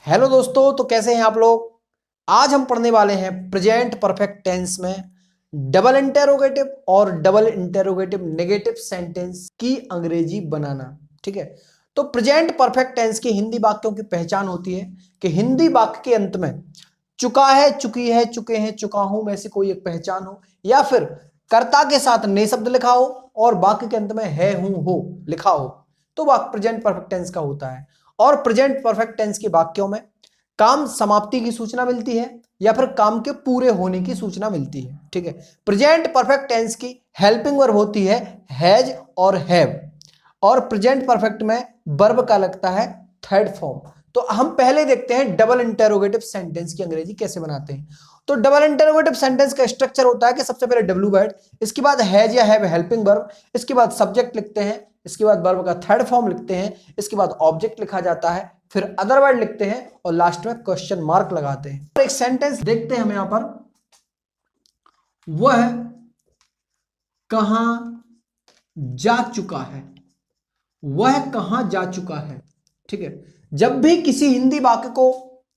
Hello दोस्तों, तो कैसे हैं आप लोग। आज हम पढ़ने वाले हैं प्रेजेंट परफेक्ट टेंस में डबल इंटेरोगेटिव और डबल इंटेरोगेटिव नेगेटिव सेंटेंस की अंग्रेजी बनाना। ठीक है, तो प्रेजेंट परफेक्ट टेंस की हिंदी वाक्यों की पहचान होती है कि हिंदी वाक्य के अंत में चुका है, चुकी है, चुके हैं, चुका हूं में से कोई एक पहचान हो, या फिर कर्ता के साथ ने शब्द लिखा हो और वाक्य के अंत में है, हूं, हो लिखा हो, तो वाक्य प्रेजेंट परफेक्ट टेंस का होता है। और प्रेजेंट परफेक्ट टेंस के वाक्यों में काम समाप्ति की सूचना मिलती है या फिर काम के पूरे होने की सूचना मिलती है। ठीक है, प्रेजेंट परफेक्ट टेंस की हेल्पिंग वर्ब होती है हैज और हैव, और प्रेजेंट परफेक्ट में वर्ब का लगता है थर्ड फॉर्म। तो हम पहले देखते हैं डबल इंटेरोगेटिव सेंटेंस की अंग्रेजी कैसे बनाते हैं। तो डबल इंटेरोगेटिव सेंटेंस का स्ट्रक्चर होता है कि सबसे पहले डब्ल्यू वर्ड, इसके बाद हैज या हैव हेल्पिंग वर्ब, इसके बाद सब्जेक्ट लिखते हैं, इसके बाद वर्ब का थर्ड फॉर्म लिखते हैं, इसके बाद ऑब्जेक्ट लिखा जाता है, फिर अदर वर्ड लिखते हैं और लास्ट में क्वेश्चन मार्क लगाते हैं। एक सेंटेंस देखते हैं हम यहां पर, वह कहां जा चुका है। वह कहां जा चुका है। ठीक है, जब भी किसी हिंदी वाक्य को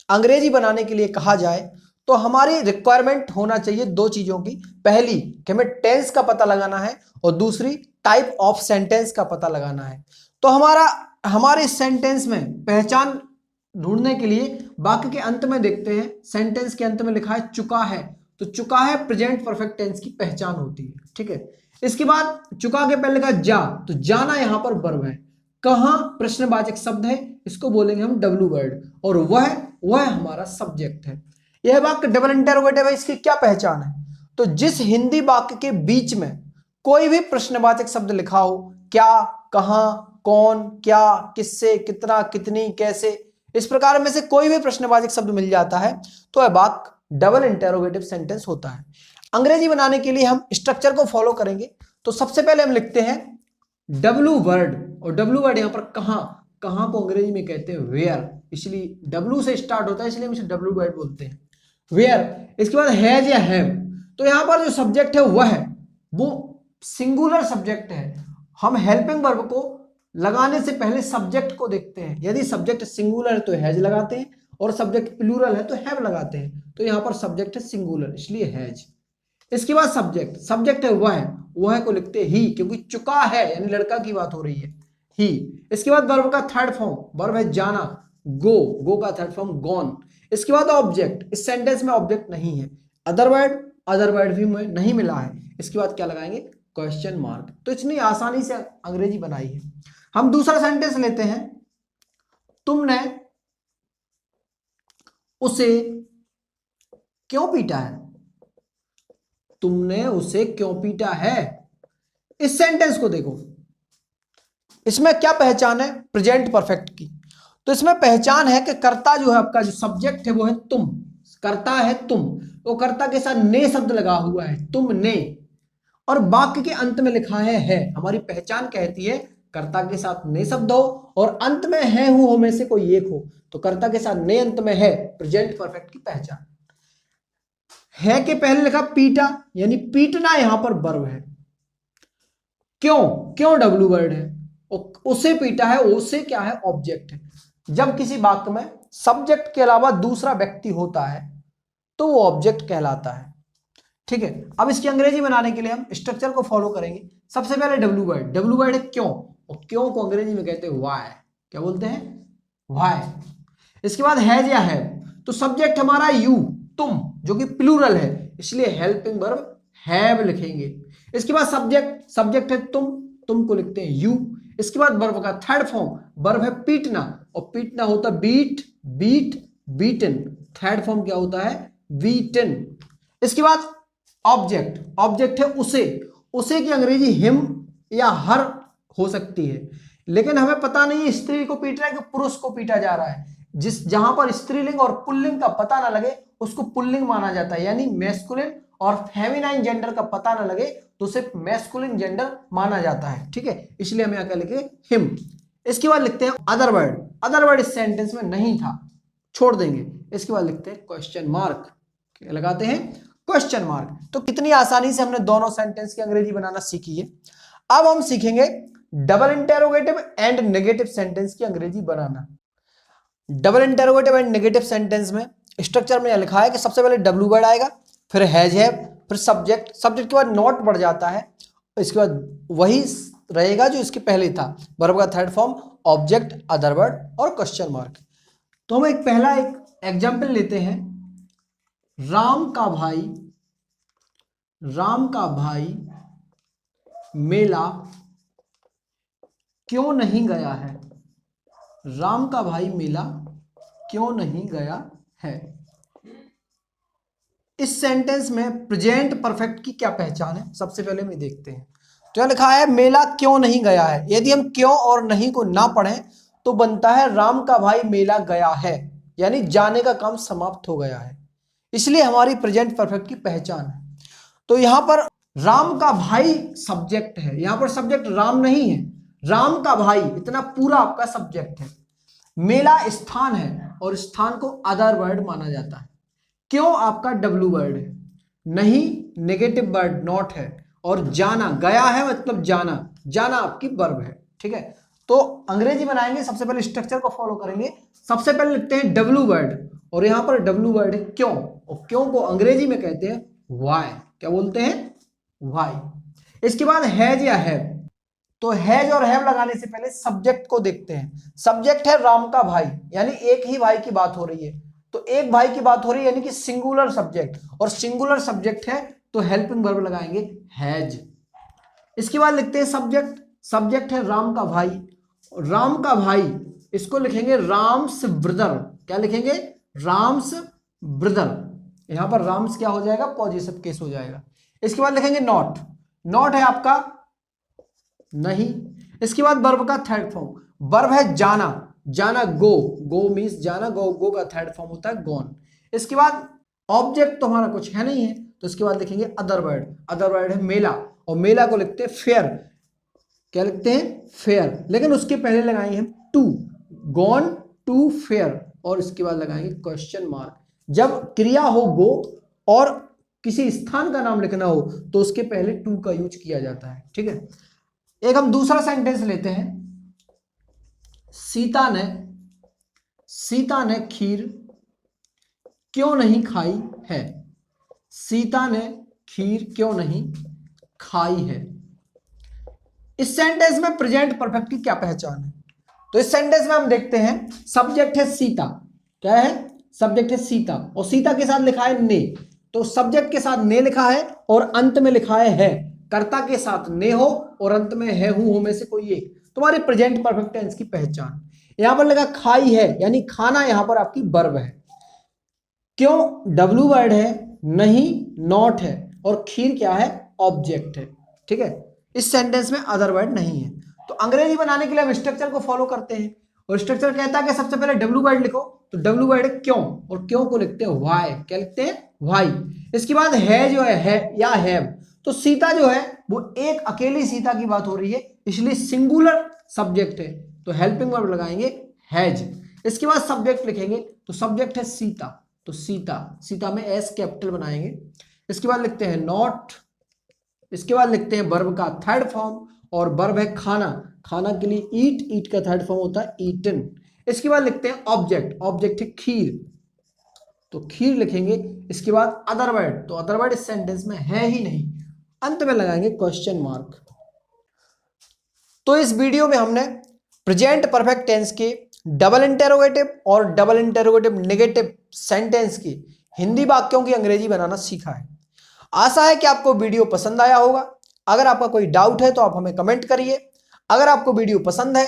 अंग्रेजी बनाने के लिए कहा जाए तो हमारी रिक्वायरमेंट होना चाहिए दो चीजों की। पहली कि हमें टेंस का पता लगाना है और दूसरी टाइप ऑफ सेंटेंस का पता लगाना है। तो हमारे सेंटेंस में पहचान ढूंढने के लिए वाक्य के अंत में देखते हैं, सेंटेंस के अंत में लिखा है चुका है, तो चुका है प्रेजेंट परफेक्ट टेंस की पहचान होती है। ठीक है, इसके बाद चुका के पहले लिखा जा, तो जाना यहां पर वर्ब है। कहां प्रश्नवाचक शब्द है, इसको बोलेंगे हम डब्ल्यू वर्ड, और वह हमारा सब्जेक्ट है। यह वाक्य डबल इंटेरोगेटिव है। इसकी क्या पहचान है, तो जिस हिंदी वाक्य के बीच में कोई भी प्रश्नवाचक शब्द लिखा हो, क्या, कहां, कौन, क्या, किससे, कितना, कितनी, कैसे, इस प्रकार में से कोई भी प्रश्नवाचक शब्द मिल जाता है तो यह वाक्य डबल इंटेरोगेटिव सेंटेंस होता है। अंग्रेजी बनाने के लिए हम स्ट्रक्चर को फॉलो करेंगे। तो सबसे पहले हम लिखते हैं डब्ल्यू वर्ड, और डब्ल्यू वर्ड यहां पर कहां, कहां को अंग्रेजी में कहते हैं वेयर, इसलिए डब्ल्यू से स्टार्ट होता है, इसलिए हम इसे डब्ल्यू वर्ड बोलते हैं, वेयर। इसके बाद हैज या हैव, तो यहां पर जो सब्जेक्ट है वो सिंगुलर सब्जेक्ट है। हम हेल्पिंग वर्ब को लगाने से पहले सब्जेक्ट को देखते हैं, यदि सब्जेक्ट सिंगुलर है तो हैज लगाते हैं और सब्जेक्ट प्लूरल है तो हैव लगाते हैं। तो यहां पर सब्जेक्ट है सिंगुलर, इसलिए हैज। इसके बाद सब्जेक्ट है वह को लिखते हैं ही, क्योंकि चुका है यानी लड़का की बात हो रही है, ही। इसके बाद वर्ब का थर्ड फॉर्म, वर्ब है जाना, गो का थर्ड फॉर्म गॉन। इसके बाद ऑब्जेक्ट, इस सेंटेंस में ऑब्जेक्ट नहीं है, अदर वर्ड भी नहीं मिला है। इसके बाद क्या लगाएंगे, क्वेश्चन मार्क। तो इतनी आसानी से अंग्रेजी बनाई है। हम दूसरा सेंटेंस लेते हैं, तुमने उसे क्यों पीटा है। तुमने उसे क्यों पीटा है। इस सेंटेंस को देखो, इसमें क्या पहचान है, प्रेजेंट परफेक्ट की। तो इसमें पहचान है कि कर्ता जो है आपका, जो सब्जेक्ट है वो है तुम, कर्ता है तुम, तो कर्ता के साथ ने शब्द लगा हुआ है, तुमने, और वाक्य के अंत में लिखा है। हमारी पहचान कहती है कर्ता के साथ ने शब्द हो और अंत में है, हूं, हो में से कोई एक हो, तो कर्ता के साथ ने अंत में है, प्रेजेंट परफेक्ट की पहचान है। के पहले लिखा पीटा, यानी पीटना यहां पर वर्ब है। क्यों डब्ल्यू वर्ड है, उसे पीटा है, उसे क्या है, ऑब्जेक्ट है। जब किसी वाक्य में सब्जेक्ट के अलावा दूसरा व्यक्ति होता है तो वो ऑब्जेक्ट कहलाता है। ठीक है, अब इसकी अंग्रेजी बनाने के लिए हम स्ट्रक्चर को फॉलो करेंगे। सबसे पहले डब्ल्यू वर्ड है क्यों, और क्यों को अंग्रेजी में कहते हैं व्हाई, क्या बोलते हैं, व्हाई। इसके बाद हैज या हैव, तो सब्जेक्ट हमारा यू, तुम, जो कि प्लूरल है, इसलिए हेल्पिंग वर्ब हैव लिखेंगे। इसके बाद सब्जेक्ट है तुम को लिखते हैं यू। इसके बाद वर्ब का थर्ड फॉर्म, वर्ब है पीटना, और पीटना होता है बीटन, थर्ड फॉर्म क्या होता है, बीटन। इसके बाद ऑब्जेक्ट है उसे की अंग्रेजी हिम या हर हो सकती है, लेकिन हमें पता नहीं है स्त्री को पीट रहा है कि पुरुष को पीटा जा रहा है। जहां पर स्त्रीलिंग और पुल्लिंग का पता ना लगे उसको पुल्लिंग माना जाता है, यानी मैस्कुलिन और फेमिनाइन जेंडर का पता ना लगे तो सिर्फ मैस्कुलिन जेंडर माना जाता है। ठीक है, इसलिए हम यहां क्या लिखे, हिम। इसके बाद लिखते हैं अदर वर्ड इस सेंटेंस में नहीं था, छोड़ देंगे। इसके बाद लिखते हैं क्वेश्चन मार्क, लगाते हैं क्वेश्चन मार्क। तो कितनी आसानी से हमने दोनों सेंटेंस की अंग्रेजी बनाना सीखी है। अब हम सीखेंगे double interrogative and negative sentence की अंग्रेजी बनाना। Double interrogative and negative sentence में स्ट्रक्चर में लिखा है कि सबसे पहले डब्ल्यू वर्ड आएगा, फिर हैज है, फिर सब्जेक्ट, सब्जेक्ट के बाद नॉट बढ़ जाता है, इसके बाद वही रहेगा जो इसके पहले था, वर्ब का third form, object, other word और क्वेश्चन मार्क। तो हम एक पहला एक एग्जाम्पल लेते हैं। राम का भाई मेला क्यों नहीं गया है? राम का भाई मेला क्यों नहीं गया है? इस सेंटेंस में प्रेजेंट परफेक्ट की क्या पहचान है, सबसे पहले हम देखते हैं। तो यह लिखा है मेला क्यों नहीं गया है। यदि हम क्यों और नहीं को ना पढ़ें तो बनता है राम का भाई मेला गया है, यानी जाने का काम समाप्त हो गया है, इसलिए हमारी प्रेजेंट परफेक्ट की पहचान है। तो यहां पर राम का भाई सब्जेक्ट है, यहां पर सब्जेक्ट राम नहीं है, राम का भाई इतना पूरा आपका सब्जेक्ट है। मेला स्थान है और स्थान को अदर वर्ड माना जाता है। क्यों आपका डब्ल्यू वर्ड है, नहीं नेगेटिव वर्ड नॉट है, और जाना गया है मतलब जाना, जाना आपकी वर्ब है। ठीक है, तो अंग्रेजी बनाएंगे सबसे पहले स्ट्रक्चर को फॉलो करेंगे। सबसे पहले लिखते हैं डब्ल्यू वर्ड, और यहां पर डब्ल्यू वर्ड है क्यों, और क्यों को अंग्रेजी में कहते हैं व्हाई। क्या बोलते हैं? व्हाई। इसके बाद हैज या हैव, तो हैज और हैव लगाने से पहले सब्जेक्ट को देखते हैं। सब्जेक्ट है राम का भाई, यानी एक ही भाई की बात हो रही है, तो एक भाई की बात हो रही है यानी कि सिंगुलर सब्जेक्ट, और सिंगुलर सब्जेक्ट है तो हेल्पिंग वर्ब लगाएंगे हैज। इसके बाद लिखते हैं सब्जेक्ट, सब्जेक्ट है राम का भाई, राम का भाई इसको लिखेंगे राम्स ब्रदर। क्या लिखेंगे? राम्स ब्रदर। यहां पर राम्स क्या हो जाएगा? पॉजिटिव केस हो जाएगा। इसके बाद लिखेंगे नॉट, नॉट है आपका नहीं। इसके बाद वर्ब का थर्ड फॉर्म, वर्ब है जाना, जाना गो, गो मीन्स जाना, गो, गो का थर्ड फॉर्म होता है गॉन। इसके बाद ऑब्जेक्ट तो हमारा कुछ है नहीं है, तो इसके बाद लिखेंगे अदर वर्ड, अदर वर्ड है मेला, और मेला को लिखते हैं फेयर। क्या लिखते हैं? फेयर, लेकिन उसके पहले लगाएंगे हम टू, गॉन टू फेयर, और इसके बाद लगाएंगे क्वेश्चन मार्क। जब क्रिया हो गो और किसी स्थान का नाम लिखना हो तो उसके पहले टू का यूज किया जाता है। ठीक है, एक हम दूसरा सेंटेंस लेते हैं। सीता ने खीर क्यों नहीं खाई है? सीता ने खीर क्यों नहीं खाई है? इस सेंटेंस में प्रेजेंट परफेक्ट की क्या पहचान है? तो इस सेंटेंस में हम देखते हैं सब्जेक्ट है सीता, क्या है? सब्जेक्ट है सीता, और सीता के साथ लिखा है ने, तो सब्जेक्ट के साथ ने लिखा है और अंत में लिखा है, कर्ता के साथ ने हो और अंत में है हूं हो में से कोई एक, तुम्हारे प्रेजेंट परफेक्ट टेंस की पहचान। यहां पर लिखा खाई है यानी खाना, यहां पर आपकी वर्ब है। क्यों डब्ल्यू वर्ड है, नहीं नॉट है, और खीर क्या है? ऑब्जेक्ट है। ठीक है, इस सेंटेंस में अदर वर्ड नहीं है। तो अंग्रेजी बनाने के लिए हम स्ट्रक्चर को फॉलो करते हैं, और स्ट्रक्चर कहता है कि सबसे पहले डब्ल्यू वर्ड लिखो, तो डब्ल्यू वर्ड है क्यों, और क्यों को लिखते हैं व्हाई। क्या लिखते हैं? व्हाई। इसके बाद है जो है या हैव, तो सीता जो है वो एक अकेली सीता की बात हो रही है, इसलिए सिंगुलर सब्जेक्ट है, तो हेल्पिंग वर्ब लगाएंगे हैज। इसके बाद सब्जेक्ट लिखेंगे, तो सब्जेक्ट है सीता, तो सीता, सीता में एस कैपिटल बनाएंगे। इसके बाद लिखते हैं नॉट, इसके बाद लिखते हैं वर्ब का थर्ड फॉर्म, और वर्ब है खाना, खाना के लिए ईट, ईट का थर्ड फॉर्म होता है ईटन। इसके बाद लिखते हैं ऑब्जेक्ट, ऑब्जेक्ट है खीर, तो खीर लिखेंगे। इसके बाद अदर वर्ड, तो अदर वर्ड इस सेंटेंस में है ही नहीं, अंत में लगाएंगे क्वेश्चन मार्क। तो इस वीडियो में हमने प्रेजेंट परफेक्ट टेंस के डबल इंटरोगेटिव और डबल इंटरोगेटिव नेगेटिव सेंटेंस की हिंदी वाक्यों की अंग्रेजी बनाना सीखा है। आशा है कि आपको वीडियो पसंद आया होगा। अगर आपका कोई डाउट है तो आप हमें कमेंट करिए। अगर आपको वीडियो पसंद है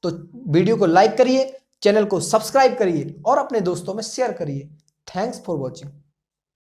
तो वीडियो को लाइक करिए, चैनल को सब्सक्राइब करिए और अपने दोस्तों में शेयर करिए। Thanks for watching.